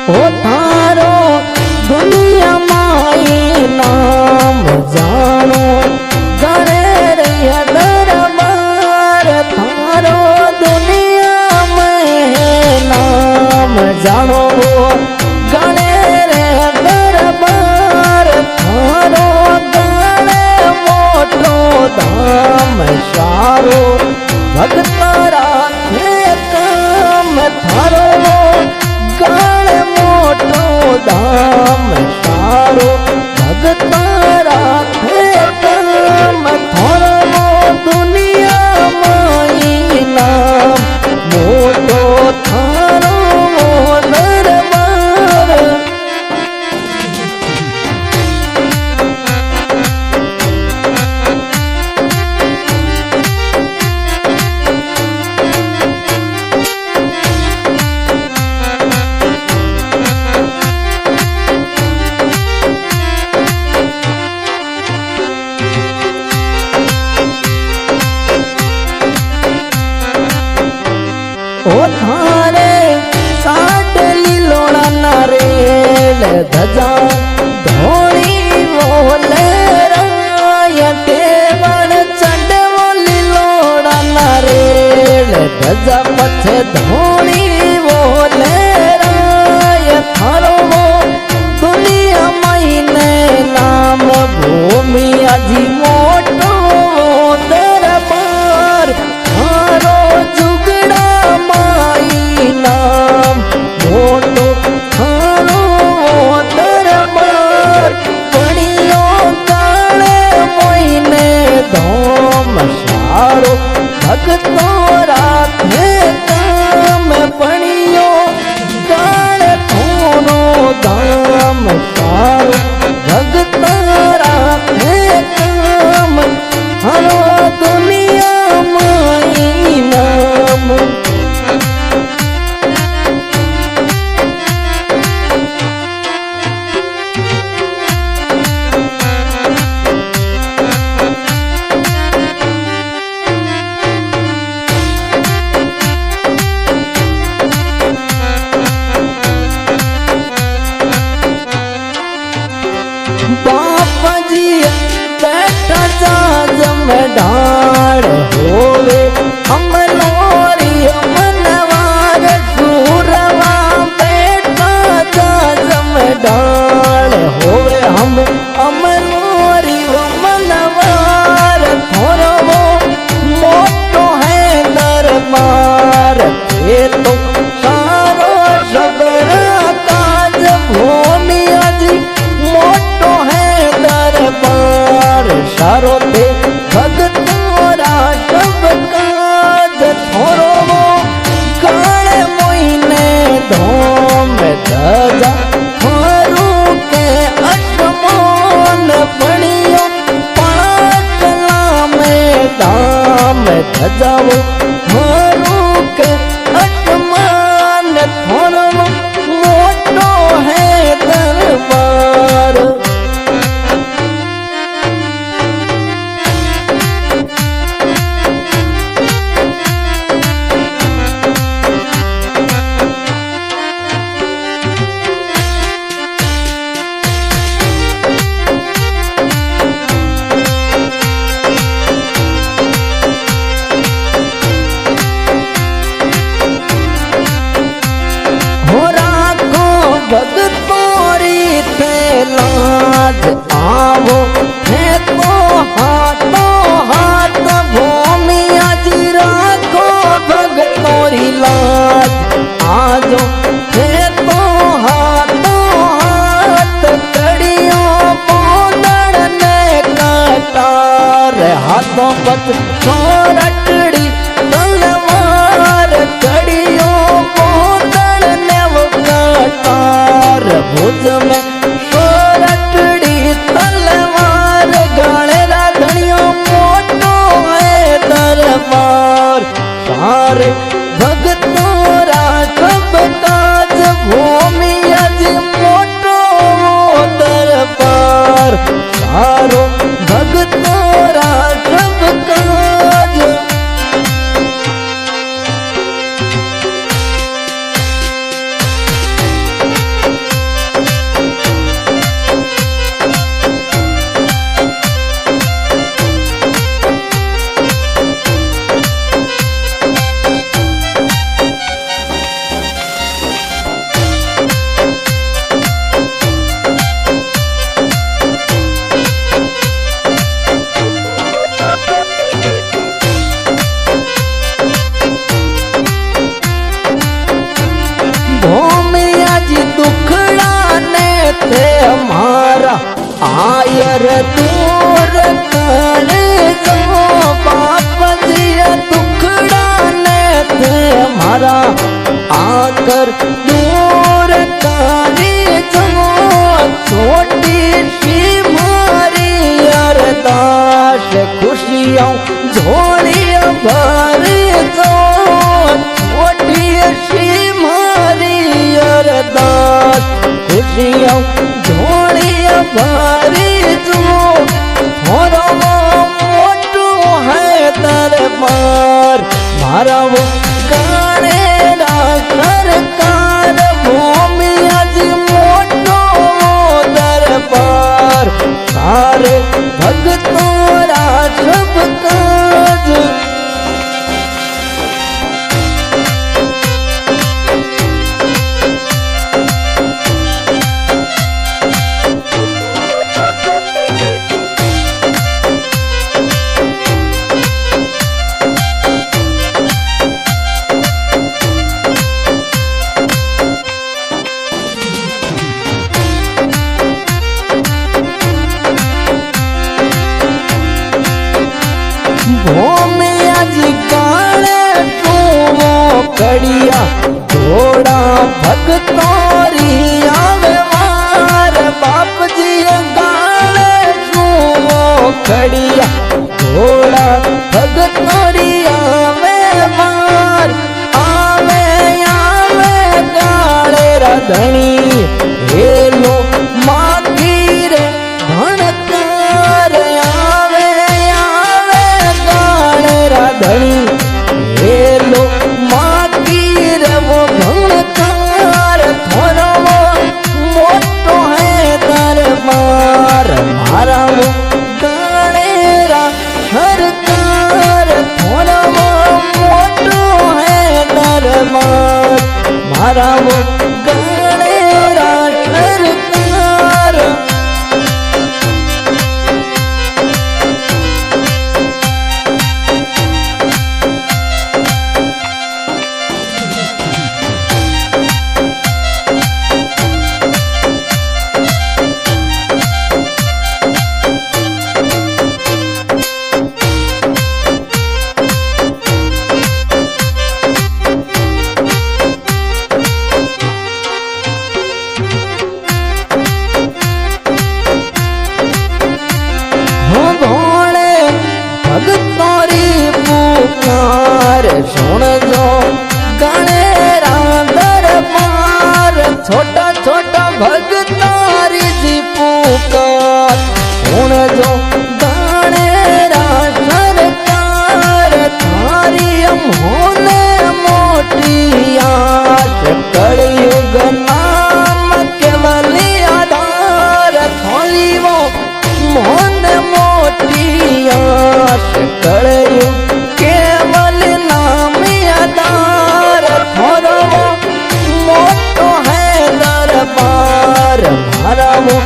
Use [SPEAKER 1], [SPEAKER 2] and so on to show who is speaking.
[SPEAKER 1] ओ थारो दुनिया माई नाम जानो गणे रे दरबार थारो दुनिया में नाम जानो गणे रे दरबार थारो गणे मोटो धाम सारो भगत राखे काम थारो गण मोटो धाम सारो भगत राखे काम थारो दुनिया माई नाम मोटो थारो दरबार। ओ थारे साठ लीलोड़ा नारेल धजा धोड़ी बोले राय देवन चंडवो लीलोड़ा नारेल धजा पछे धोड़ी बोले राय थारो दुनिया महीने नाम भूमि अजी मोटो दरबार थारो जुगड़ा माई नाम मोटो थारो दरबार पड़ियो काले मोइने धोम सारो भगतो राखे काम पड़ियो काले थोनो धाम सारो भगता राखे काम हरो दुनिया माई नाम। बापा जी बैठा जाजम ढाड़ होवे हम लोरी मनवार सूरवा बैठा जाजम ढाड़ होवे हम लोरी मनवार थोरो मोटो है दरबार ये तो सारो सबरा काज भूमि अजी मोटो है दरबार सारो थे भगतोरा सब काज थोरो गाणे मोइने धोम धजा थारू के अशमान पड़ियो पाटला में दाम धजाओ थारू के अशमान थोरो मोटो है दरबार। भगतोरी थे लाज आवो है तो हाथ भूमि अजी राखो भगतोरी लाज आजो है तो हाथ कड़ियो बोदड़ ने कटार हाथों बच छोरटड़ी तलवार कड़ियो बोदड़ ने वो कटार भुज में छोरटड़ी तलवार गाने राधनियो मोटो है दरबार सारे भगतोरा सब काज भूमि अजी मोटो दरबार सारो भगतोरा सब काज। आयर दूर कर जो बाप जी दुखड़ा ने थे मारा आकर दूर करी जो छोटी सी मारी अरदास खुशियाँ झोलियाँ भर जो छोटी सी मारी अरदास खुशियाँ झोलियाँ भर जो मोरो मोटू है दरबार मारा वो गाने रा सरकार भूमि आज मोटो दरबार सारे भक्तों रा सब काज भूमि आज काले टूवो कड़िया घोड़ा भगतोरी आवेवार बाप जी काले टूवो कड़िया घोड़ा भगतोरी आवेवार आवे आवे काले रधनी हेलो मागी रे भणकार धनी हेलो मागी रे वो भणकार थोरो मोटो है दरबार मारा वो गाणेरा सरकार थोरो मोटो है दरबार मारा वो गाणेरा सरकार भगतोरी पुकार सुन जो गणेरा दरबार छोटा छोटा भगतारी जी पुकार सुन जो गणेरा सरकार थारी होने मोटी आस कलयुग नाम केवल आधार थोली वो मोहन मोटी आस कलयुग केवल नाम आधार थोरो मोटो है दरबार मारा वो